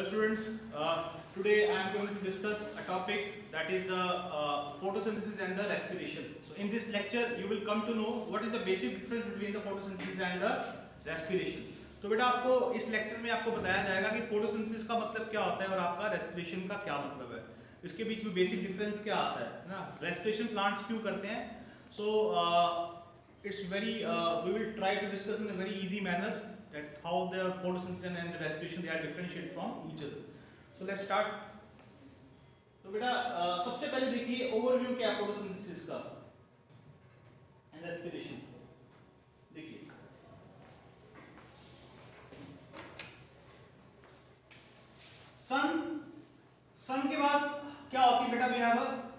Hello students, today I am going to discuss a topic that is the photosynthesis and the respiration. So in this lecture you will come to know what is the basic difference between the photosynthesis and the respiration. तो बेटा आपको इस lecture में आपको बताया जाएगा कि photosynthesis का मतलब क्या होता है और आपका रेस्पिरेशन का क्या मतलब है, इसके बीच में बेसिक डिफरेंस क्या आता है ना, रेस्पिरेशन प्लांट्स क्यों करते हैं. सो it's very we will try to discuss in a very easy manner that how the photosynthesis and the respiration they are differentiated from each other. So let's start. तो बेटा सबसे पहले देखिए ओवरव्यू क्या है फोटोसिंथेसिस का एंड रेस्पिरेशन. देखिए सन के पास क्या होती है बेटा, वी हैव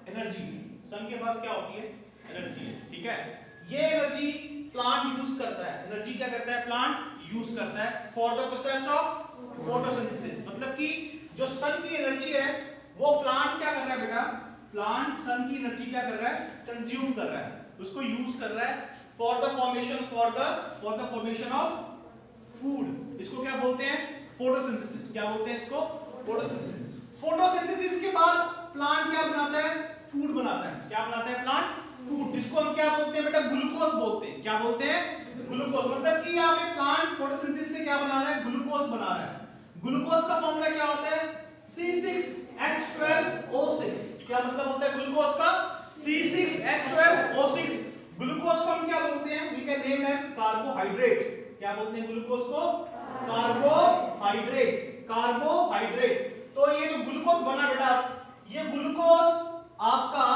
एनर्जी. सन के पास क्या होती है, एनर्जी है. ठीक है, ये एनर्जी प्लांट यूज करता है. एनर्जी क्या करता है, प्लांट यूज करता है for the process of photosynthesis. मतलब कि जो सन की एनर्जी है वो प्लांट क्या कर रहा है बेटा, प्लांट सन की एनर्जी क्या कर रहा है, कंज्यूम कर रहा है, उसको यूज कर रहा है for the formation of food. इसको क्या बोलते हैं, फोटोसिंथेसिस. क्या बोलते हैं इसको, फोटोसिंथेसिस. फोटोसिंथेसिस के बाद प्लांट क्या बनाता है, फूड बनाता है. क्या बनाता है प्लांट, फूड, जिसको हम क्या बोलते हैं बेटा, ग्लूकोज बोलते हैं. क्या बोलते हैं, ग्लूकोज. मतलब कि यहाँ पे प्लांट फोटोसिंथेसिस से क्या बना रहा है, ग्लूकोज बना रहा है. ग्लूकोज का फॉर्मूला क्या होता है, C6H12O6. क्या मतलब होता है ग्लूकोज का, C6H12O6. ग्लूकोज को हम क्या बोलते हैं, we can name as carbohydrate. क्या बोलते हैं ग्लूकोज को, कार्बोहाइड्रेट. कार्बोहाइड्रेट. तो ये जो ग्लूकोज बना बेटा, ये ग्लूकोज आपका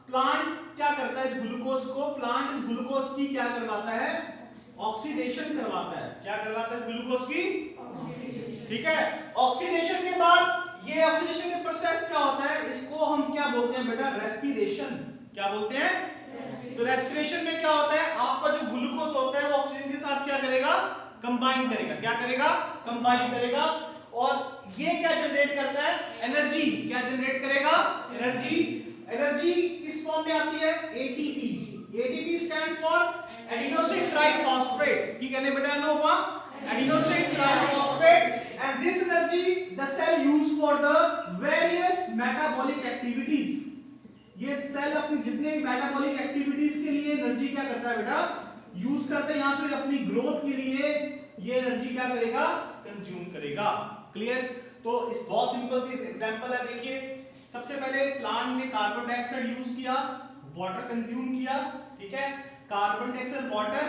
प्लांट क्या करता है, इस ग्लूकोज को प्लांट इस ग्लूकोज की क्या करवाता है, ऑक्सीडेशन करवाता है. क्या करवाता है इस ग्लूकोज की, ठीक है. ऑक्सीडेशन के बाद ये ऑक्सीडेशन के प्रोसेस क्या होता है, इसको हम क्या बोलते हैं बेटा, रेस्पिरेशन. क्या बोलते हैं, तो रेस्पिरेशन में क्या होता है, आपका जो ग्लूकोज होता है वो ऑक्सीजन के साथ क्या करेगा, कंबाइन करेगा. क्या करेगा, कंबाइन करेगा. और ये क्या जनरेट करता है, एनर्जी. क्या जनरेट करेगा, एनर्जी. एनर्जी किस फॉर्म में आती है, ATP. ATP stand for adenosine triphosphate. की कहने बेटा अनोपा, adenosine triphosphate. And this energy the cell use for the various metabolic activities. ये सेल अपनी जितने भी मेटाबॉलिक एक्टिविटीज के लिए एनर्जी क्या करता है बेटा, यूज करते हैं, या फिर अपनी ग्रोथ के लिए ये एनर्जी क्या करेगा, कंज्यूम करेगा. क्लियर. तो इस बहुत सिंपल सी एग्जांपल है. देखिए सबसे पहले प्लांट ने कार्बन डाइऑक्साइड यूज किया, वाटर कंज्यूम किया. ठीक है, कार्बन डाइऑक्साइड वाटर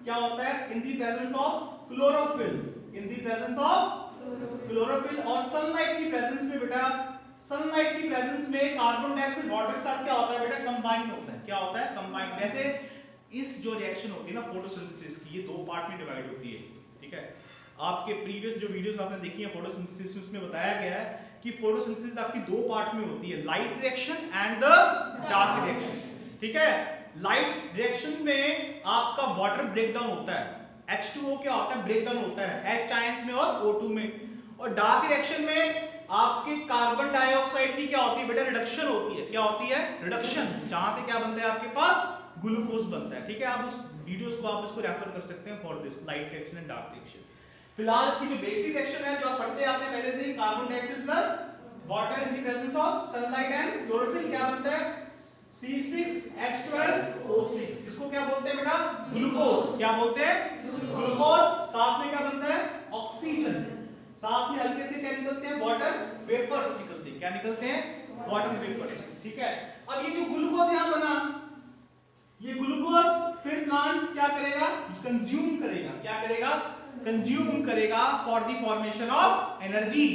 क्या होता है, इन the presence of chlorophyll. In the presence of chlorophyll. और सनलाइट की प्रेजेंस में बेटा, सनलाइट की प्रेजेंस में कार्बन डाइऑक्साइड वाटर के साथ क्या होता है बेटा, कंबाइन होता है. क्या होता है, कंबाइन. वैसे इस जो रिएक्शन होती है ना फोटोसिंथेसिस की, ये दो पार्ट में डिवाइड होती है. ठीक है, आपके प्रीवियस जो वीडियोस आपने देखी है फोटोसिंथेसिस में, उसमें बताया गया है कि फोटोसिंथेसिस आपकी दो पार्ट में होती है, light reaction and the dark reaction. ठीक है, लाइट रिएक्शन में आपका वाटर ब्रेकडाउन होता है, H2O क्या होता है, ब्रेकडाउन होता है H आयंस में और O2 में. और डार्क रिएक्शन में आपके कार्बन डाइऑक्साइड की क्या होती है बेटा, रिडक्शन होती है. क्या होती है, रिडक्शन. जहां से क्या बनता है आपके पास, ग्लूकोज बनता है. ठीक है, आप उस वीडियोस को आप इसको रेफर कर सकते हैं for this light reaction and dark reaction. फिलहाल इसकी जो बेसिक रिएक्शन है जो आप पढ़ते आते हैं पहले से ही, carbon dioxide plus water in the presence of sunlight and chlorophyll, क्या बनता है, C6H12O6. इसको क्या बोलते हैं बेटा, ग्लूकोज. क्या बोलते हैं, ग्लूकोज. साथ में क्या बनता है, ऑक्सीजन. साथ में हल्के से क्या निकलते हैं, वाटर वेपर्स निकलते हैं. क्या निकलते हैं, वाटर वेपर्स. ठीक है, अब ये जो ग्लूकोज यहां बना, ये ग्लूकोज फिर प्लांट क्या करेगा, कंज्यूम करेगा. क्या करेगा, कंज्यूम करेगा for the formation of energy.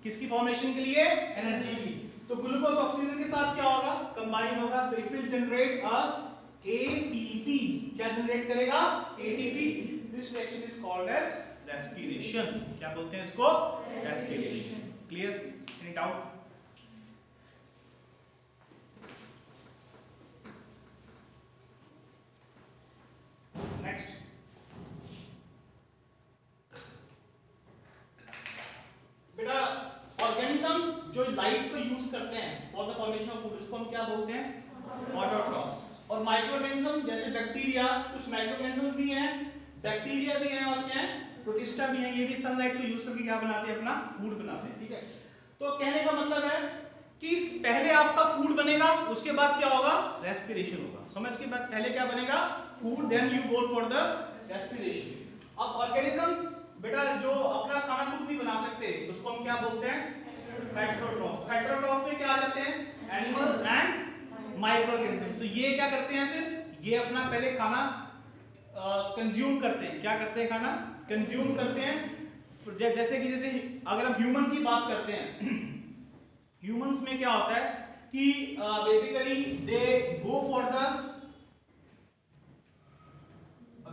किसकी फॉर्मेशन के लिए, एनर्जी की. तो ग्लूकोज ऑक्सीजन के साथ क्या होगा, कंबाइन होगा. तो it will generate a ATP. क्या जनरेट करेगा, ATP. This reaction is called as respiration. क्या बोलते हैं इसको, respiration. Clear, any doubt. Next, बेटा ऑर्गेनिजम्स जो लाइट को यूज करते हैं for the formation of food, उसको हम क्या बोलते हैं, ऑटोट्रॉफ्स. और माइक्रो ऑर्गेनिज्म जैसे बैक्टीरिया, कुछ माइक्रो ऑर्गेनिज्म भी हैं, बैक्टीरिया भी हैं और क्या है, प्रोटिस्टा भी है, ये भी सनलाइट को यूज करके क्या बनाते हैं, अपना फूड बनाते हैं, ठीक है। तो कहने का मतलब है कि पहले आपका फूड बनेगा, उसके बाद क्या होगा, रेस्पिरेशन होगा। समझ के बाद पहले क्या बनेगा, food, then you go for the respiration. अब ऑर्गेनिज्म बेटा जो अपना खाना खुद नहीं बना सकते उसको हम क्या बोलते हैं, हेटेरोट्रॉफ। हेटेरोट्रॉफ में क्या आ जाते हैं, एनिमल्स एंड माइक्रोऑर्गेनिजम्स। तो ये क्या करते हैं, फिर ये अपना पहले खाना कंज्यूम करते हैं। क्या करते हैं, खाना कंज्यूम करते हैं। जैसे अगर हम ह्यूमन की बात करते हैं, ह्यूमंस में क्या होता है कि basically they go for the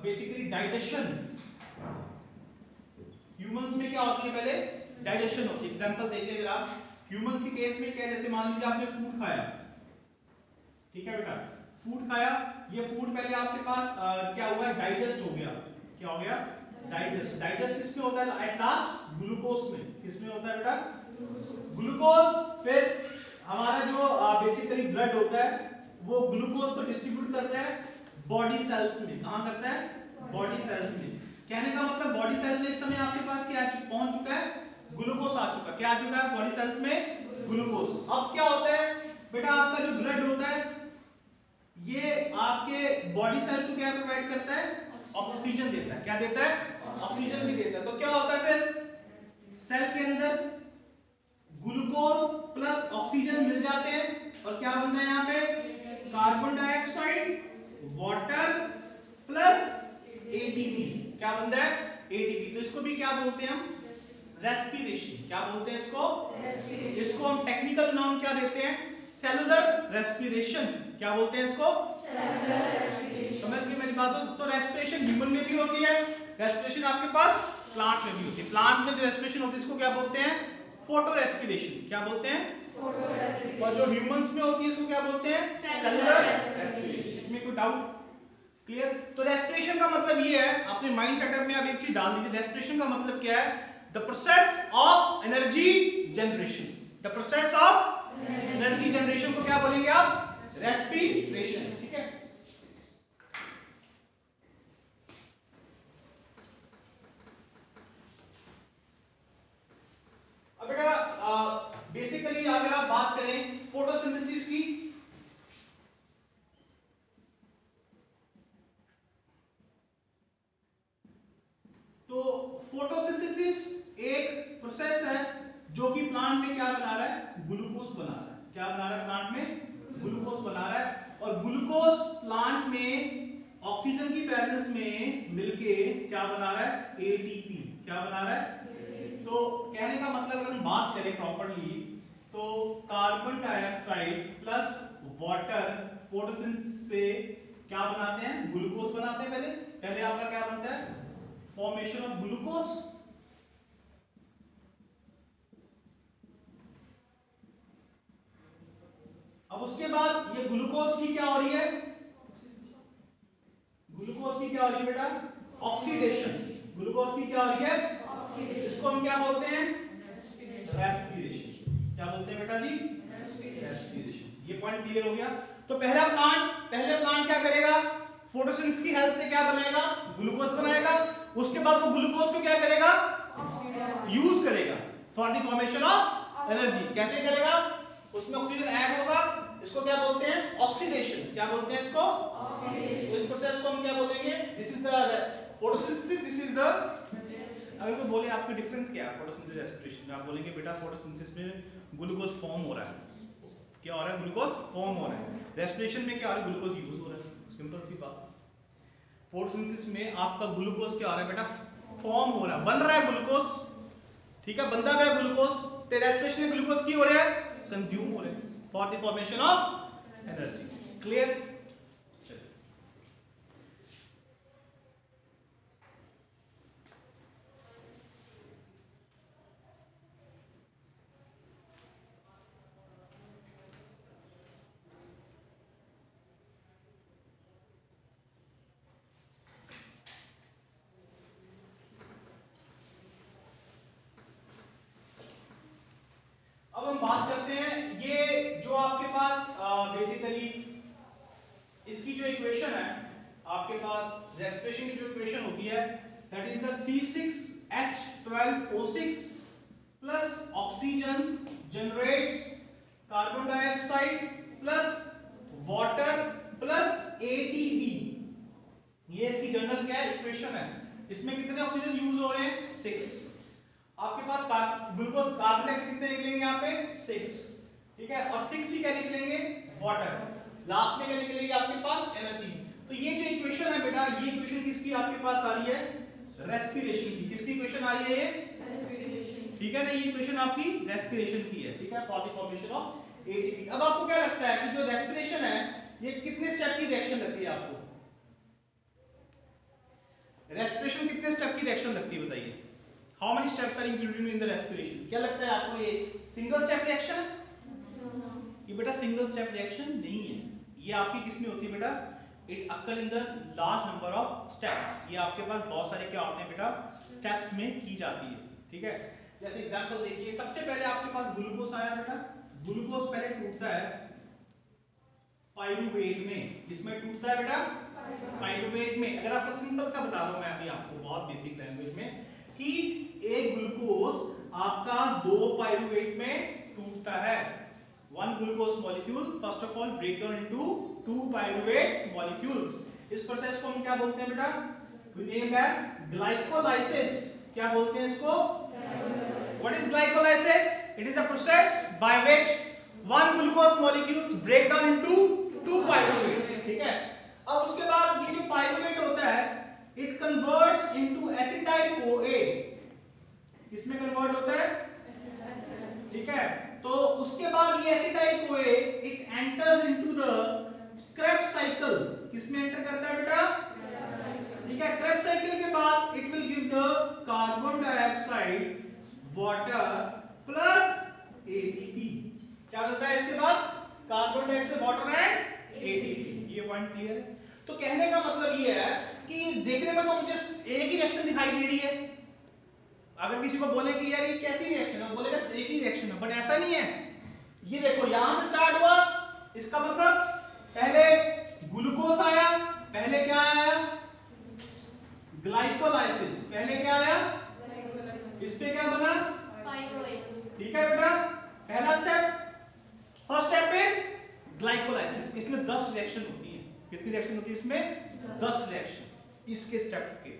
basically digestion. Humans में क्या होती है, पहले डाइजेशन होती है। एग्जांपल देखिए अगर आप ह्यूमंस के केस में क्या, जैसे मान लीजिए आपने फूड खाया, ठीक है बेटा, फूड खाया, ये फूड पहले आपके पास क्या हुआ, डाइजेस्ट हो गया। क्या हो गया, डाइजेस्ट। डाइजेस्ट किसमें होता है, एट लास्ट ग्लूकोज में। किसमें होता है बेटा, ग्लूकोज। फिर हमारा जो बेसिकली ब्लड होता है वो ग्लूकोज को डिस्ट्रीब्यूट करता है बॉडी सेल्स में। कहां करता है, बॉडी सेल्स में। कहने का मतलब बॉडी सेल में इस समय आपके पास क्या पहुंच चुका है, ग्लूकोज आ चुका है। क्या आ चुका है बॉडी सेल्स में, ग्लूकोज। अब क्या होता है बेटा, आपका जो ब्लड होता है ये आपके बॉडी सेल को क्या प्रोवाइड करता है, ऑक्सीजन देता है। क्या देता है, ऑक्सीजन भी देता है। तो क्या होता है फिर सेल के अंदर ग्लूकोज प्लस ऑक्सीजन मिल जाते हैं और क्या बनता है यहाँ पे, carbon dioxide, water plus ATP. क्या बनता है, एटीपी। तो इसको भी क्या बोलते हैं हम, रेस्पिरेशन। क्या बोलते हैं इसको, इसको हम टेक्निकल नाम क्या देते हैं, सेलुलर रेस्पिरेशन। क्या बोलते हैं इसको, सेलुलर रेस्पिरेशन। समझ गए मेरी बात हो। तो रेस्पिरेशन ह्यूमन में भी होती है, रेस्पिरेशन आपके पास प्लांट में भी होती है। प्लांट में जो रेस्पिरेशन होती है इसको क्या बोलते हैं, फोटो रेस्पिरेशन। क्या बोलते हैं, फोटो रेस्पिरेशन। और जो ह्यूमंस में होती है इसको क्या बोलते हैं, सेलुलर रेस्पिरेशन। इसमें कोई डाउट, क्लियर। तो रेस्पिरेशन का मतलब ये है, अपने माइंड सेटअप में आप एक चीज डाल दीजिए, रेस्पिरेशन का मतलब क्या है, the process of energy generation. The process of energy generation को क्या बोलेंगे आप, रेस्पिरेशन, ठीक है। अब बेटा बेसिकली अगर आप बात करें फोटोसिंथेसिस की, तो फोटोसिंथेसिस एक प्रोसेस है जो कि प्लांट में क्या बना रहा है, ग्लूकोज बना रहा है। क्या बना रहा है, प्लांट में ग्लूकोज बना रहा है। और ग्लूकोज प्लांट में ऑक्सीजन की प्रेजेंस में मिलके क्या बना रहा है, एटीपी। क्या बना रहा है, तो कहने का मतलब अगर हम बात करें प्रॉपर्ली तो carbon dioxide plus water photosynthesis से क्या बनाते हैं, ग्लूकोज बनाते हैं। पहले आपका क्या बनता है, फॉर्मेशन ऑफ ग्लूकोज। अब उसके बाद ये ग्लूकोज की क्या हो रही है, ग्लूकोज की क्या हो रही है बेटा, ऑक्सीडेशन। ग्लूकोज की क्या हो रही है, ऑक्सीडेशन। इसको हम क्या बोलते हैं, रेस्पिरेशन। क्या बोलते हैं बेटा जी, रेस्पिरेशन। ये पॉइंट क्लियर हो गया। तो पहले प्लांट क्या करेगा, फोटोसिंथेसिस की हेल्प से क्या बनाएगा, ग्लूकोज बनाएगा। उसके बाद वो ग्लूकोज को क्या करेगा, यूज करेगा for the formation of energy. कैसे करेगा, उसमें ऑक्सीजन ऐड होगा, इसको क्या बोलते हैं, ऑक्सीडेशन। क्या बोलते हैं इसको, ऑक्सीडेशन। तो इस प्रोसेस को हम क्या बोलेंगे, this is the photosynthesis, this is the. अगर कोई बोले आपका डिफरेंस क्या है फोटोसिंथेसिस रेस्पिरेशन में, आप बोलेंगे बेटा फोटोसिंथेसिस में ग्लूकोज फॉर्म हो रहा है। क्या हो रहा है, ग्लूकोज फॉर्म हो रहा है। रेस्पिरेशन में क्या हो रहा है, ग्लूकोज यूज हो रहा है। सिंपल सी बात। फोटोसिंथेसिस में आपका ग्लूकोज क्या हो रहा है बेटा, फॉर्म हो रहा है, बन रहा है ग्लूकोज, ठीक है, बनता है ग्लूकोज। तो रेस्पिरेशन में ग्लूकोज की हो रहा है, कंज्यूम हो रहे हैं for the formation of energy. Clear. अब हम बात करते हैं ये जो आपके पास बेसिकली इसकी जो इक्वेशन है आपके पास, रेस्पिरेशन की जो इक्वेशन होती है that is the C6 H12O6 plus oxygen generates carbon dioxide plus water plus ATP। ये इसकी जनरल क्या है इक्वेशन है। इसमें कितने ऑक्सीजन यूज हो रहे हैं 6। आपके पास ग्लूकोज कार्बन डाइऑक्साइड कितने निकलेंगे यहाँ पे 6, ठीक है, और 6 ही क्या निकलेंगे वाटर, लास्ट में क्या निकलेगी आपके पास एनर्जी। तो ये जो इक्वेशन है बेटा, ये इक्वेशन किसकी आपके पास आ रही है रेस्पिरेशन की। किसकी इक्वेशन आ रही है ये रेस्पिरेशन, ठीक है ना, ये इक्वेशन आपकी रेस्पिरेशन की है, ठीक है, for the formation of ATP। अब आपको क्या लगता है कि जो रेस्पिरेशन है ये कितने स्टेप की रिएक्शन लगती है आपको, रेस्पिरेशन कितने स्टेप की रिएक्शन लगती है बताइए। How many steps are included in the respiration, क्या लगता है आपको ये सिंगल स्टेप रिएक्शन है? ये बेटा सिंगल स्टेप रिएक्शन नहीं है, ये आपकी किसमें होती है बेटा, it occur in the large number of steps. ये आपके पास बहुत सारे क्या होते हैं बेटा स्टेप्स में की जाती है, ठीक है। जैसे एग्जांपल देखिए, सबसे पहले आपके पास ग्लूकोज आया बेटा, ग्लूकोज पहले टूटता है पाइरूवेट में, इसमें टूटता है बेटा पाइरूवेट में। अगर आपको सिंपल सा बता रहा हूं मैं अभी आपको बहुत बेसिक लैंग्वेज में कि एक ग्लूकोज आपका 2 पाइरूवेट में टूटता है। One glucose molecule first of all break down into 2 pyruvate molecules। इस प्रोसेस को हम क्या बोलते हैं बेटा, we named as glycolysis। क्या बोलते हैं इसको? What is glycolysis? It is a process by which one glucose molecules break down into 2 pyruvate, ठीक है। अब उसके बाद ये जो पाइरूवेट होता है it converts into acetyl CoA। किसमें कन्वर्ट होता है? ठीक है, तो उसके बाद ये acetyl CoA it enters into the Krebs cycle. किसमें एंटर करता है बेटा? ठीक है, क्रेब्स साइकिल के बाद it will give the carbon dioxide water plus ATP। क्या करता है इसके बाद? Carbon dioxide water and ATP। ये पॉइंट क्लियर है? तो कहने का मतलब ये है कि देखने में तो मुझे एक ही रिएक्शन दिखाई दे रही है। अगर किसी को बोले कि यार ये कैसी रिएक्शन है, बोलेगा एक ही रिएक्शन है, बट ऐसा नहीं है। ये देखो यहां से स्टार्ट हुआ, इसका मतलब पहले ग्लूकोज आया, पहले क्या आया ग्लाइकोलाइसिस, पहले क्या आया इस पे क्या बना पाइरूवेट, ठीक है बेटा, पहला step, first step is glycolysis. इसमें 10 रिएक्शन होती है। कितनी रिएक्शन होती है इसमें? 10 रिएक्शन इसके स्टेप के।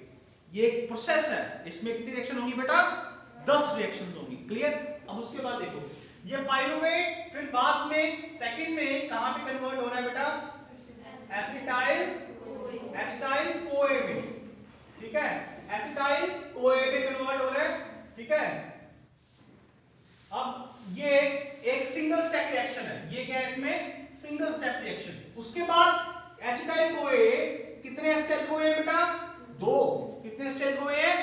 ये एक प्रोसेस है, इसमें कितनी रिएक्शन होगी बेटा? 10 रिएक्शन होगी। क्लियर? अब उसके बाद देखो ये पाइरूवेट फिर बाद में सेकंड में कहां पे कन्वर्ट हो रहा है बेटा? एसिटाइल CoA में, ठीक है, एसिटाइल CoA पे कन्वर्ट हो रहा है, ठीक है। अब ये एक सिंगल स्टेप रिएक्शन है, ये क्या है इसमें? Single step reaction. उसके बाद एसिटाइल CoA, कितने एसिटाइल CoA बेटा? 2। कितने एसिटाइल CoA है?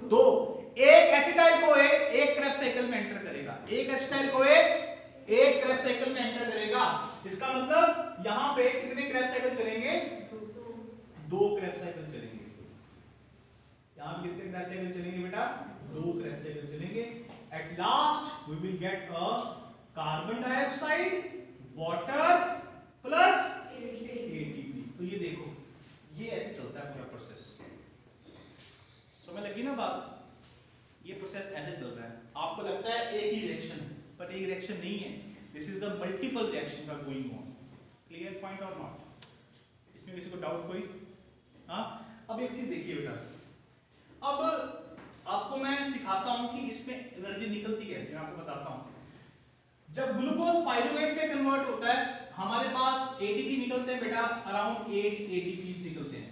2। एक एसिटाइल CoA एक क्रेब्स साइकिल में एंटर करेगा, एक एसिटाइल CoA एक क्रेब्स साइकिल में एंटर करेगा। इसका मतलब यहां पे कितने क्रेब्स साइकिल चलेंगे? 2 क्रेब्स साइकिल चलेंगे। यहां पे कितने क्रेब्स साइकिल चलेंगे बेटा? 2 क्रेब्स साइकिल चलेंगे। At last we will get a carbon dioxide water plus ATP। तो ये देखो ये ऐसे चलता है पूरा प्रोसेस। समझ लगी ना बात? ये प्रोसेस ऐसे चल रहा है। आपको लगता है एक ही रिएक्शन, बट एक रिएक्शन नहीं है। This is the multiple reactions are going on. Clear point और नॉट? इसमें किसी को डाउट कोई? हाँ, अब एक चीज देखिए बेटा, अब आपको मैं सिखाता हूं कि इसमें एनर्जी निकलती कैसे। मैं आपको बताता हूं। जब ग्लूकोज पाइरूवेट में कन्वर्ट होता है हमारे पास ATP निकलते हैं बेटा, अराउंड 8 ATPs निकलते हैं।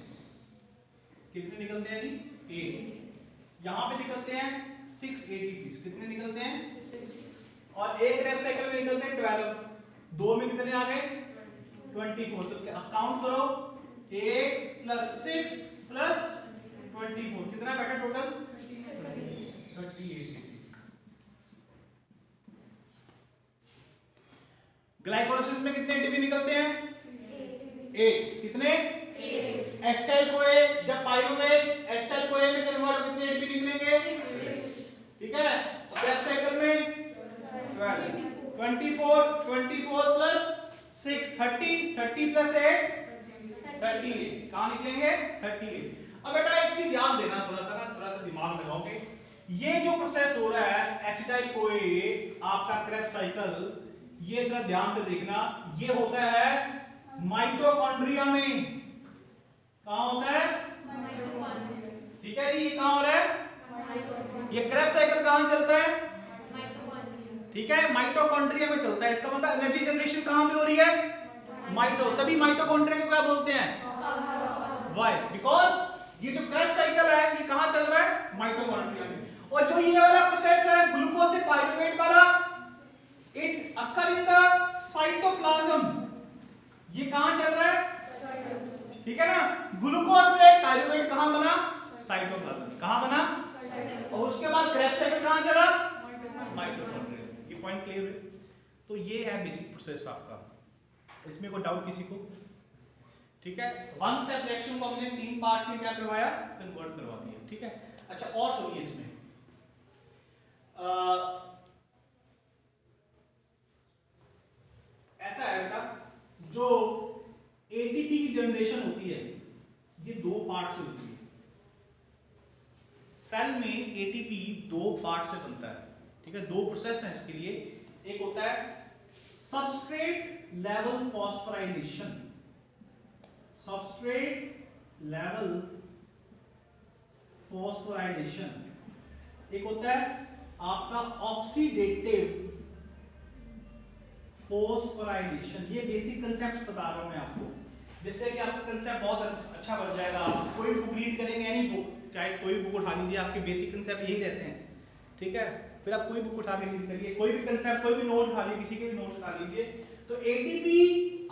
कितने निकलते हैं जी? 8। यहां पे निकलते हैं 6 ATPs। कितने निकलते हैं? 6। और एक क्रेब्स साइकिल में निकलते हैं 12। 2 में कितने आ गए? 24। तो काउंट करो, 8 प्लस 6 प्लस 24 कितना बेटा टोटल? 38। ग्लाइकोलाइसिस में कितने ATP निकलते हैं? 8। कितने? 8। एसिटाइल CoA जब पाइरूवेट एसिटाइल CoA में कन्वर्ट कितने ATP निकलेंगे? 6। ठीक है, क्रेब्स साइकिल में 12। 24 प्लस 6 30, 30 प्लस 8 38। कहां निकलेंगे? 38। अब बेटा एक चीज याद देना, थोड़ा सा दिमाग लगाओगे। ये जो प्रोसेस हो रहा है एसिटाइल कोए आपका क्रेब्स साइकिल, ये जरा ध्यान से देखना, ये होता है माइटोकॉन्ड्रिया में। कहां होता है? ठीक है जी, ये कहां हो रहा है? ये क्रेब्स साइकिल कहां चलता है? ठीक है, माइटोकॉन्ड्रिया में चलता है। इसका मतलब एनर्जी जनरेशन कहां पे हो रही है? माइटो, तभी माइटोकॉन्ड्रिया को क्या बोलते हैं? व्हाई? बिकॉज ये जो क्रेब्स साइकिल है ये कहां चल रहा है? माइटोकॉन्ड्रिया में। और जो ये वाला प्रोसेस है ग्लूकोज से पाइरुवेट वाला, it occur in the cytoplasm. ये कहां चल रहा है? ठीक है ना, ग्लूकोज से पाइरुवेट कहां बना? साइटोप्लाज्म। कहां बना? और उसके बाद क्रेब्स साइकिल कहां चला? माइटोकॉन्ड्रिया। ये पॉइंट क्लियर है? तो ये है बेसिक प्रोसेस आपका, इसमें कोई डाउट किसी को? ठीक है, वन स्टेप रिएक्शन को हमने 3 पार्ट में क्या करवाया? कन्वर्ट करवा दिया। ठीक है, अच्छा और सुनिए, इसमें ऐसा है बेटा, जो एटीपी की जनरेशन होती है ये 2 पार्ट से होती है। सेल में एटीपी 2 पार्ट से बनता है। ठीक है, 2 प्रोसेस हैं इसके लिए। एक होता है substrate level phosphorylation, substrate level phosphorylation, एक होता है आपका ऑक्सीडेटिव फॉस्फोराइलेशन। ये बेसिक कंसेप्ट बता रहा हूं मैं आपको, जिससे कि आपका कंसेप्ट बहुत अच्छा बन जाएगा। आप कोई बुक रीड करेंगे, एनी बुक, चाहे कोई भी बुक उठा लीजिए, आपके बेसिक कंसेप्ट यही रहते हैं। ठीक है, फिर आप कोई बुक उठा के रीड करिए, कोई भी कंसेप्ट, कोई भी नोट उठा लीजिए, किसी के भी नोट उठा लीजिए। तो एटीपी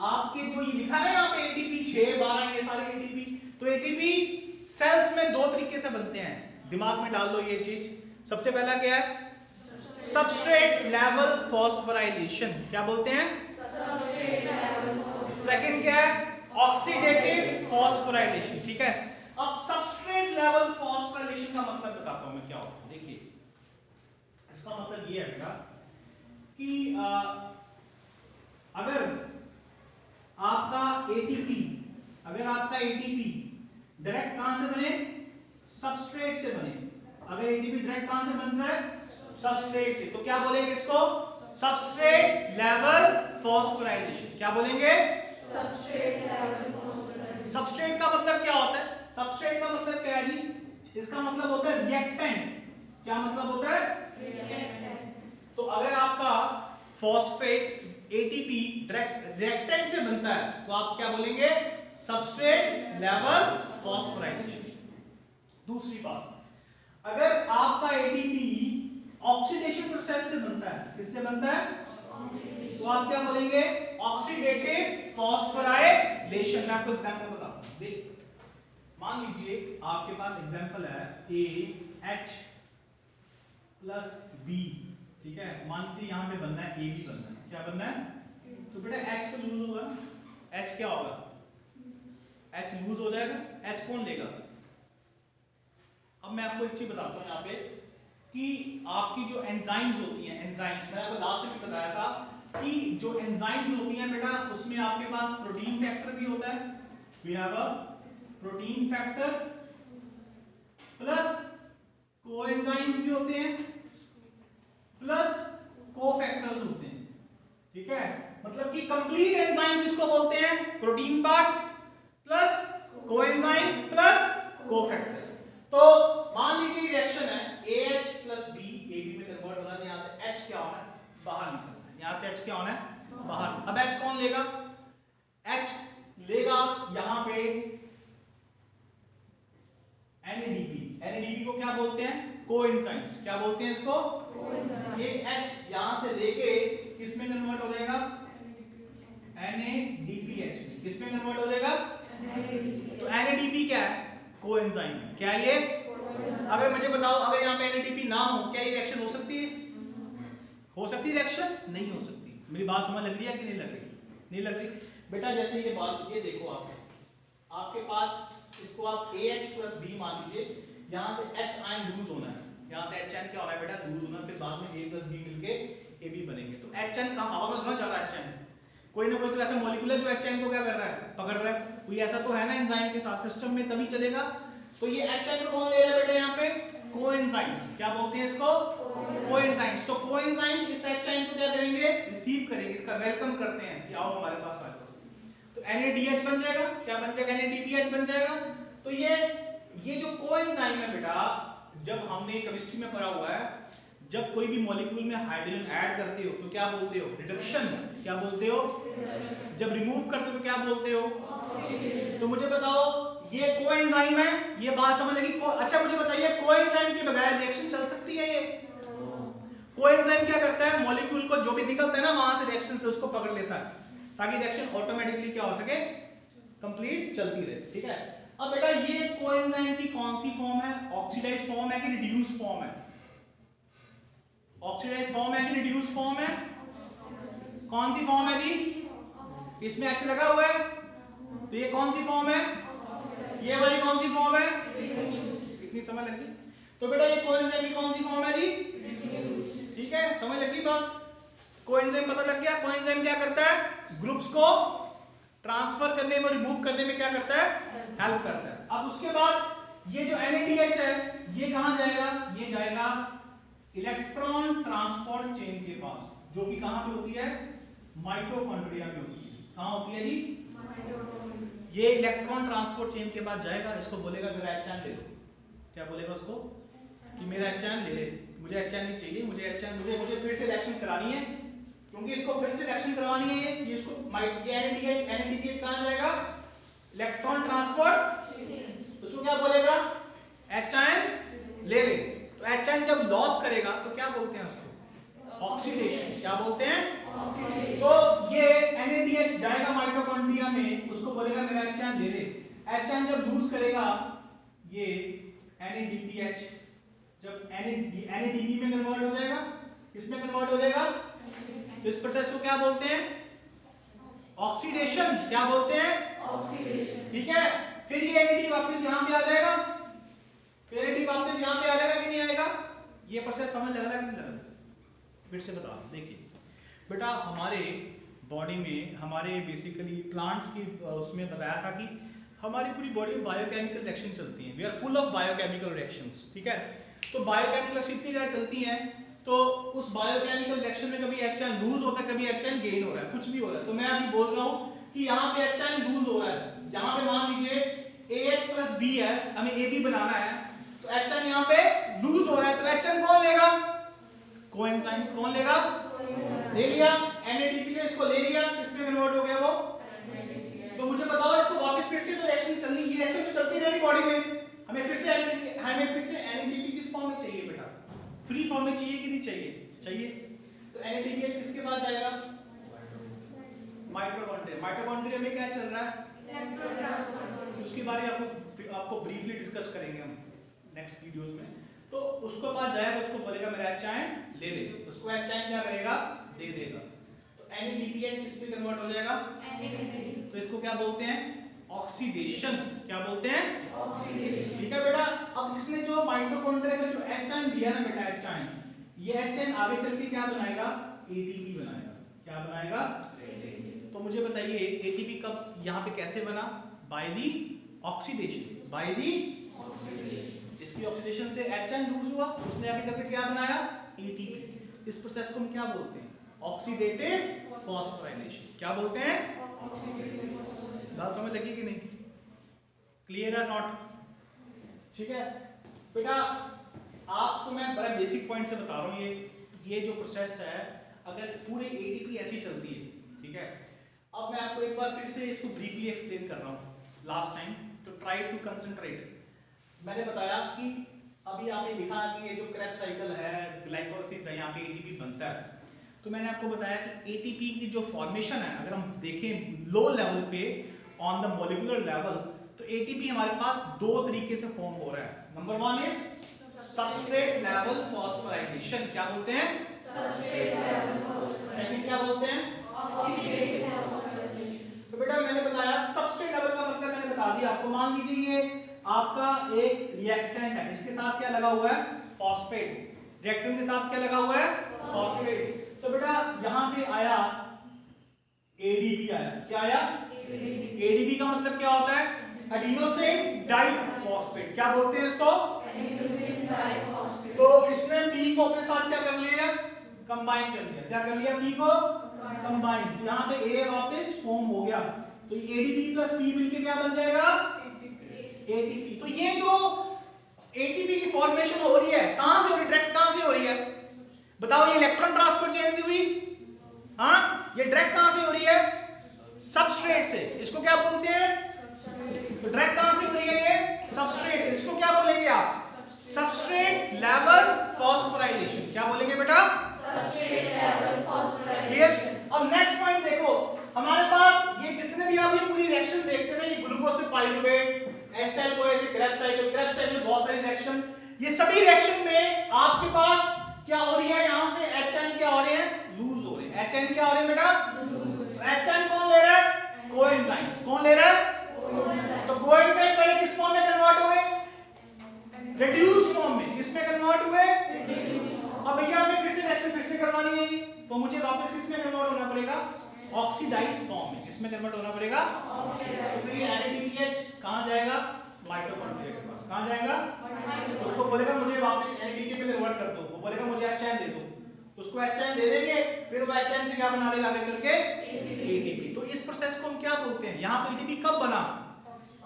आपके जो ये लिखा है यहाँ पे एटीपी 6, 12 ये सारे एटीपी, तो एटीपी सेल्स में 2 तरीके से बनते हैं। दिमाग में डाल लो ये चीज। सबसे पहला क्या है? सबस्ट्रेट लेवल फॉस्फोराइलेशन, क्या बोलते हैं? सेकंड क्या है? Oxidative phosphorylation. ठीक है, अब सबस्ट्रेट लेवल फॉस्फोराइलेशन का मतलब बताता हूं मैं क्या होता है। देखिए, इसका मतलब ये है बेटा कि अगर आपका एटीपी डायरेक्ट कहां से बने? सबस्ट्रेट से बने। अगर एटीपी डायरेक्ट कहां से बन रहा है? सबस्ट्रेट से, तो क्या बोलेंगे इसको? Substrate level phosphorylation. क्या बोलेंगे? Substrate level phosphorylation. सबस्ट्रेट का मतलब क्या होता है? सबस्ट्रेट का मतलब क्या है जी? इसका मतलब होता है रिएक्टेंट। क्या मतलब होता है? रिएक्टेंट। तो अगर आपका फॉस्फेट एटीपी डायरेक्ट रिएक्टेंट से बनता है तो आप क्या बोलेंगे? Substrate level phosphorylation. दूसरी बात, अगर आपका एटीपी ऑक्सीडेशन प्रोसेस से बनता है, किससे बनता है? तो आप क्या बोलेंगे? Oxidative phosphorylation. मैं आपको एग्जांपल बताता हूं। देखिए, मान लीजिए आपके पास एग्जांपल है AH प्लस B। ठीक है, मान लीजिए यहां पे बनना है AB बनना है। क्या बनना है? तो बेटा H तो लूज होगा। H क्या होगा? H लूज हो जाएगा। H कौन लेगा? अब मैं आपको एक चीज बताता हूं यहाँ पे कि आपकी जो एंजाइम्स होती हैं, एंजाइम्स मैंने आपको लास्ट में बताया था कि जो एंजाइम्स होती हैं बेटा, उसमें आपके पास प्रोटीन फैक्टर भी होता है। We have a protein factor plus coenzymes भी होते हैं प्लस कोफैक्टर्स होते हैं। ठीक है, मतलब कि कंप्लीट एंजाइम जिसको बोलते हैं, protein part plus coenzyme plus cofactor. तो मान लीजिए रिएक्शन है AH प्लस B AB में कन्वर्ट होना है, यहां से H क्या होना है? बाहर निकलना है। यहां से H क्या होना है? बाहर। अब H कौन लेगा? H लेगा यहां पे NADP। NADP को क्या बोलते हैं? कोएंजाइम्स। क्या बोलते हैं इसको? कोएंजाइम। ये H यहां से लेके किस में कन्वर्ट हो जाएगा? NADPH। किस में कन्वर्ट हो जाएगा? NADP। तो NADP क्या है? कोएंजाइम। क्या है ये? अगर मुझे बताओ, अगर यहाँ पे NADP ना हो, क्या ये रिएक्शन हो सकती है? हो सकती है रिएक्शन? नहीं हो सकती। मेरी बात समझ लग रही है कि नहीं लग रही? नहीं लग रही बेटा। जैसे ये बात, ये देखो आपके पास इसको आप AH प्लस B मान लीजिए, यहाँ से H आयन लूज होना है, यहाँ से H आयन क्या होना है बेटा? लूज होना, फिर बाद में A प्लस B मिलके AB बनेंगे। तो H आयन कहाँ? हवा में थोड़ा चल रहा है। H आयन कोई ना कोई तो ऐसा मॉलिक्यूल है जो H आयन को क्या कर रहा है? पकड़ रहा है। कोई ऐसा तो है ना एंजाइम के साथ सिस्टम में, तभी चलेगा। तो ये H आयन को कौन ले रहा है बेटा? यहाँ पे कोएंजाइम्स। क्या बोलते हैं इसको? कोएंजाइम्स। तो कोएंजाइम इस H चाइन को क्या करेंगे? रिसीव करेंगे, इसका वेलकम करते हैं कि आओ हमारे पास आ जाओ। तो NADH बन जाएगा। क्या बन जाएगा? NADPH बन जाएगा। तो ये जो कोएंजाइम है बेटा, जब हमने केमिस्ट्री में पढ़ा हुआ है, जब कोई भी मॉलिक्यूल में हाइड्रोजन ऐड करते हो तो क्या बोलते हो? रिडक्शन। क्या बोलते हो? जब रिमूव करते हो तो क्या बोलते हो? तो मुझे बताओ, ये कोएंजाइम है, ये बात समझ लगी? अच्छा मुझे बताइए, कोएंजाइम के बगैर रिएक्शन चल सकती है? ये कोएंजाइम क्या करता है? मॉलिक्यूल को जो भी निकलता है ना वहां से रिएक्शन से उसको पकड़ लेता है, ताकि रिएक्शन ऑटोमेटिकली क्या हो सके? कंप्लीट चलती रहे। ठीक है। अब बेटा ये कोएंजाइम की कौन सी फॉर्म है? ऑक्सीडाइज्ड फॉर्म है कि रिड्यूस फॉर्म है? ऑक्सीडाइज्ड फॉर्म है कि रिड्यूस फॉर्म है? कौन सी फॉर्म है जी? इसमें H लगा हुआ है, तो ये कौन सी फॉर्म है? ये वाली कौन सी फॉर्म है? इतनी समझ लगी? तो बेटा ये कोएंजाइम की कौन सी फॉर्म है जी? ठीक है, समझ लगी बात? कोएंजाइम पता लग गया। कोएंजाइम क्या करता है? ग्रुप्स को ट्रांसफर करने में, रिमूव करने में क्या करता है? हेल्प करता है। अब उसके बाद ये जो NADH है, ये कहां जाएगा? ये जाएगा इलेक्ट्रॉन ट्रांसपोर्ट चेन के पास, जो कि कहां पे होती है? माइटोकॉन्ड्रिया में होती है। कहां होती है जी? ये इलेक्ट्रॉन ट्रांसपोर्ट चेन के पास जाएगा, इसको बोलेगा मेरा H ले लो। क्या बोलेगा उसको? कि मेरा H ले ले। मुझे H नहीं चाहिए, मुझे फिर से रिएक्शन करानी है, क्योंकि इसको फिर से रिएक्शन करवानी है। ये इसको NADPH कहां जाएगा? Electron transport. उसको क्या बोलेगा? H ले ले। तो H जब लॉस करेगा तो क्या बोलते हैं उसको? ऑक्सीडेशन। क्या बोलते हैं? तो ये NADH जाएगा माइटोकॉन्ड्रिया में, उसको बोलेगा मेरा H ले ले। H जब लूज करेगा, ये NADPH जब NADP में कन्वर्ट हो जाएगा, किसमें कन्वर्ट हो जाएगा? तो इस प्रोसेस को क्या बोलते हैं? ऑक्सीडेशन। क्या बोलते हैं? ऑक्सीडेशन। ठीक है। फिर ये NAD वापस यहां पे आ जाएगा, फिर NAD वापस यहां पे आ जाएगा कि नहीं आएगा? ये प्रोसेस समझ लग रहा है कि नहीं लग रहा? फिर से बता। देखिए बेटा, हमारे बॉडी में, हमारे बेसिकली प्लांट्स की उसमें बताया था कि हमारी पूरी बॉडी में बायोकेमिकल रिएक्शन चलती हैं। We are full of biochemical reactions. ठीक है। तो बायोकेमिकल रिएक्शन इतनी ज़्यादा चलती हैं, तो उस बायोकेमिकल रिएक्शन में कभी H लूज होता है, कभी H गेन हो रहा है, कुछ भी हो रहा है। तो मैं अभी बोल रहा हूँ कि यहाँ पे H लूज हो रहा है, यहाँ पे मान लीजिए AH + B है, हमें AB बनाना है, तो H यहाँ पे लूज हो रहा है, तो H कौन लेगा? कोएंजाइम। कौन लेगा? ले लिया। NADP ने इसको ले लिया, किसमें कन्वर्ट हो गया वो? तो मुझे बताओ, इसको वापस फिर से तो रिएक्शन चलनी, ये रिएक्शन तो चलती रहेगी बॉडी में। हमें फिर से NADP किस फॉर्म में चाहिए बेटा? फ्री फॉर्म में चाहिए कि नहीं चाहिए? चाहिए। तो NADPH किसके पास जाएगा? माइटोकॉन्ड्रिया। माइटोकॉन्ड्रिया में क्या चल रहा है? उसके बारे में आपको ब्रीफली डिस्कस करेंगे हम नेक्स्ट वीडियोस में। तो उसको पास जाएगा, उसको बोलेगा मेरा H ले ले, उसको H क्या करेगा? दे देगा। तो NADPH किसमें कन्वर्ट हो जाएगा? तो इसको क्या बोलते हैं? ऑक्सीडेशन। क्या बोलते हैं? ऑक्सीडेशन। ठीक है बेटा। अब जिसने जो माइटोकॉन्ड्रिया में जो H दिया ना बेटा, H ये H आगे चल के क्या बनाएगा? ATP बनाएगा। क्या बनाएगा? तो मुझे बताइए ATP कब यहाँ पे कैसे बना? By the oxidation. By the oxidation. इसकी ऑक्सीडेशन से H लूज हुआ, उसने आगे चलकर क्या बनाया? ATP। इस प्रोसेस को हम क्या बोलते हैं? Oxidative phosphorylation. क्या बोलते हैं? बात समझ लगी कि नहीं? क्लियर है नॉट? ठीक है बेटा, आपको मैं बड़ा बेसिक पॉइंट से बता रहा हूँ। ये जो प्रोसेस है, अगर पूरे ATP ऐसी चलती है, ठीक है। अब मैं आपको एक बार फिर से इसको ब्रीफली एक्सप्लेन कर रहा हूँ लास्ट टाइम, तो ट्राई टू कंसंट्रेट। मैंने बताया कि अभी आपने लिखा कि ये जो क्रेब्स साइकिल है, ग्लाइकोलाइसिस है, यहाँ पे ATP बनता है। तो मैंने आपको बताया कि ATP की जो फॉर्मेशन है, अगर हम देखें लो लेवल पे ऑन द मॉलिक्यूलर लेवल, तो ATP हमारे पास दो तरीके से फॉर्म हो रहा है। Number 1 is substrate level phosphorylation. क्या बोलते हैं? Substrate level phosphorylation. सेकंड क्या बोलते हैं? Oxidative phosphorylation. तो बेटा मैंने बताया सबस्ट्रेट लेवल का मतलब मैंने बता दिया आपको। मान लीजिए ये आपका एक रिएक्टेंट है, इसके साथ क्या लगा हुआ है? फॉस्फेट। रिएक्टेंट के साथ क्या लगा हुआ है? फॉस्फेट। तो बेटा यहाँ पे आया ADP आया। क्या आया? ADP का मतलब क्या होता है? Adenosine diphosphate. क्या बोलते हैं इसको? तो इसने P को अपने साथ क्या कर लिया, कंबाइन कर लिया। क्या कर लिया, P को कंबाइन। तो यहाँ पे A वापस फॉर्म हो गया, तो ADP प्लस P मिलके क्या बन जाएगा, ATP। तो ये जो ATP की फॉर्मेशन हो रही है कहां से हो रही है, डायरेक्ट कहां से हो रही है बताओ, ये इलेक्ट्रॉन ट्रांसफर चेन से हुई, हाँ, ये डायरेक्ट कहां से हो रही है, सबस्ट्रेट से। इसको क्या बोलते हैं, तो डायरेक्ट कहां से हो रही है, ये सबस्ट्रेट से। इसको क्या बोलेंगे आप, सबस्ट्रेट लेवल फॉस्फोराइलेशन। क्या बोलेंगे बेटा, सबस्ट्रेट लेवल फॉस्फोराइलेशन। अब नेक्स्ट पॉइंट देखो, हमारे पास ये जितने भी आप ये पूरी रिएक्शन देखते हैं ना, ये ग्लूकोज से पाइरुवेट, एस्टाइल कोए से क्रेब्स साइकिल बहुत सारी रिएक्शन, ये सभी रिएक्शन में आपके पास क्या हो रही है, यहां से H क्या हो रहे हैं, लूज हो रहे हैं। H क्या हो रहे हैं बेटा, H कौन ले रहा है, कोएंजाइम्स। कौन ले रहा है, तो कोएंजाइम पहले किस फॉर्म में कन्वर्ट हुए, रिड्यूस फॉर्म में। किसमें कन्वर्ट हुए, अब भैया हमें फिर से रिएक्शन फिर से करवानी है, तो मुझे वापस किसमें कन्वर्ट होना पड़ेगा, ऑक्सीडाइज्ड फॉर्म में। किसमें कन्वर्ट होना पड़ेगा, तो फिर ये NADPH कहां जाएगा, माइटोकॉन्ड्रिया के पास। कहां जाएगा, उसको बोलेगा मुझे वापस NADP पे कन्वर्ट कर दो, वो बोलेगा मुझे H दे दो, उसको H दे देंगे, फिर वो H से क्या बना देगा आगे चल के, ATP। तो इस प्रोसेस को हम क्या बोलते हैं, यहाँ पे ATP कब बना,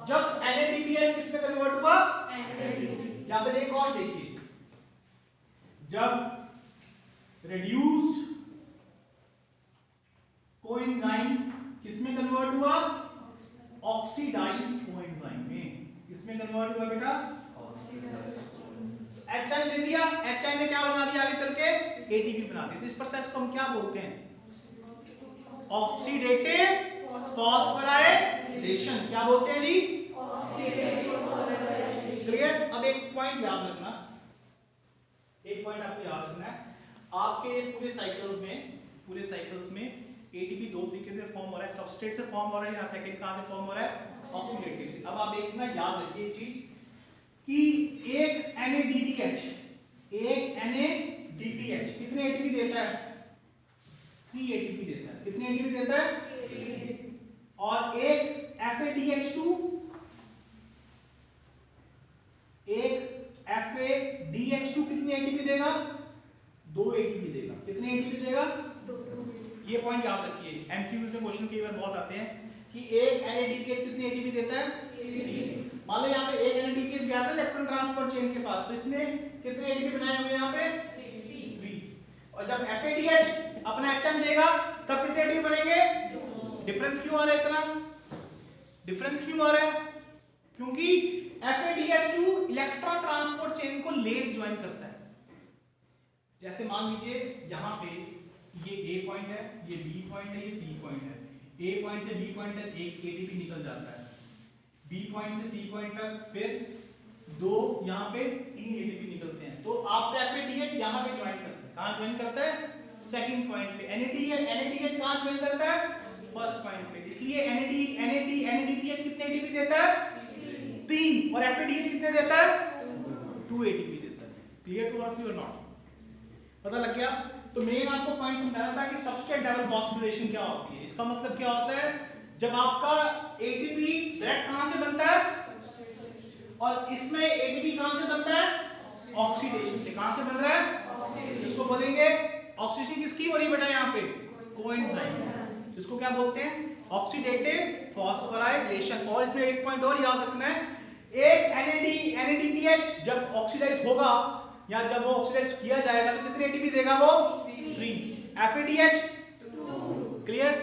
जब NADPH किसमें कन्वर्ट हुआ, यहाँ पे एक और देखिए, जब रिड्यूस्ड कोएंजाइम किसमें कन्वर्ट हुआ, ऑक्सीडाइज्ड कोएंजाइम में। किसमें कन्वर्ट हुआ बेटा, H दे दिया, H ने क्या बना दिया आगे चल के, ATP बना दिया। तो इस प्रोसेस को हम क्या बोलते हैं, ऑक्सीडेटिव फॉस्फोराइलेशन। क्या बोलते हैं जी, क्लियर। अब एक पॉइंट याद रखना, एक पॉइंट आपको याद रखना है, आपके पूरे साइकिल्स में ATP दो तरीके से फॉर्म हो रहा है, सबस्ट्रेट से फॉर्म हो रहा है, या सेकंड कहां से फॉर्म हो रहा है, ऑक्सीडेटिव से। अब आप एक ना याद रखिए चीज कि एक NADPH कितने ATP देता है, 3 ATP देता है। कितने ATP देता है, और एक FADH2 कितने ATP देगा, 2 ATP देगा। कितने ATP देगा, ये पॉइंट याद रखिए, MCQ में क्वेश्चन कई बार बहुत आते हैं कि एक NADPH कितने ATP देता है, 3। मान लो यहाँ पे एक NADPH गया था इलेक्ट्रॉन ट्रांसफर चेन के पास, तो इसने कितने ATP बनाए होंगे यहाँ पे, 3। और जब FADH अपना HN देगा तब कितने ATP बनेंगे, डिफरेंस क्यों आ रहा है, इतना डिफरेंस क्यों आ रहा है, क्योंकि FADH2 इलेक्ट्रॉन ट्रांसपोर्ट चेन को लेट ज्वाइन करता है। जैसे मान लीजिए यहाँ पे ये A पॉइंट है, ये B पॉइंट है, ये C पॉइंट है। A पॉइंट से B पॉइंट तक एक ATP निकल जाता है, B पॉइंट से C पॉइंट तक फिर 2, यहाँ पे 3 ATP निकलते हैं। तो आप FADH यहाँ पे ज्वाइन करते हैं, कहाँ ज्वाइन करता है, सेकंड पॉइंट पे। NADH कहाँ ज्वाइन करता है, फर्स्ट पॉइंट पे। इसलिए NADPH कितने ATP देता है, 3, और FADH कितने देता है, 2 ATP देता है। क्लियर टू ऑल और नॉट, पता लग गया। तो मेन आपको पॉइंट समझाना था कि सबस्ट्रेट लेवल फॉस्फोराइलेशन क्या होती है। इसका मतलब क्या होता है, जब आपका ATP डायरेक्ट कहां से बनता है, और इसमें ATP कहां से बनता है, ऑक्सीडेशन से। कहां से बन रहा है, इसको बोलेंगे ऑक्सीडेशन किसकी हो रही है बेटा, यहाँ पे कोएंजाइम। इसको क्या बोलते हैं, ऑक्सीडेटिव फॉस्फोराइलेशन। और इसमें एक पॉइंट और याद रखना है, एक NADPH जब ऑक्सीडाइज होगा या जब वो ऑक्सीडाइज किया जाएगा तो कितने ATP देगा वो, 3। FADH 2। क्लियर।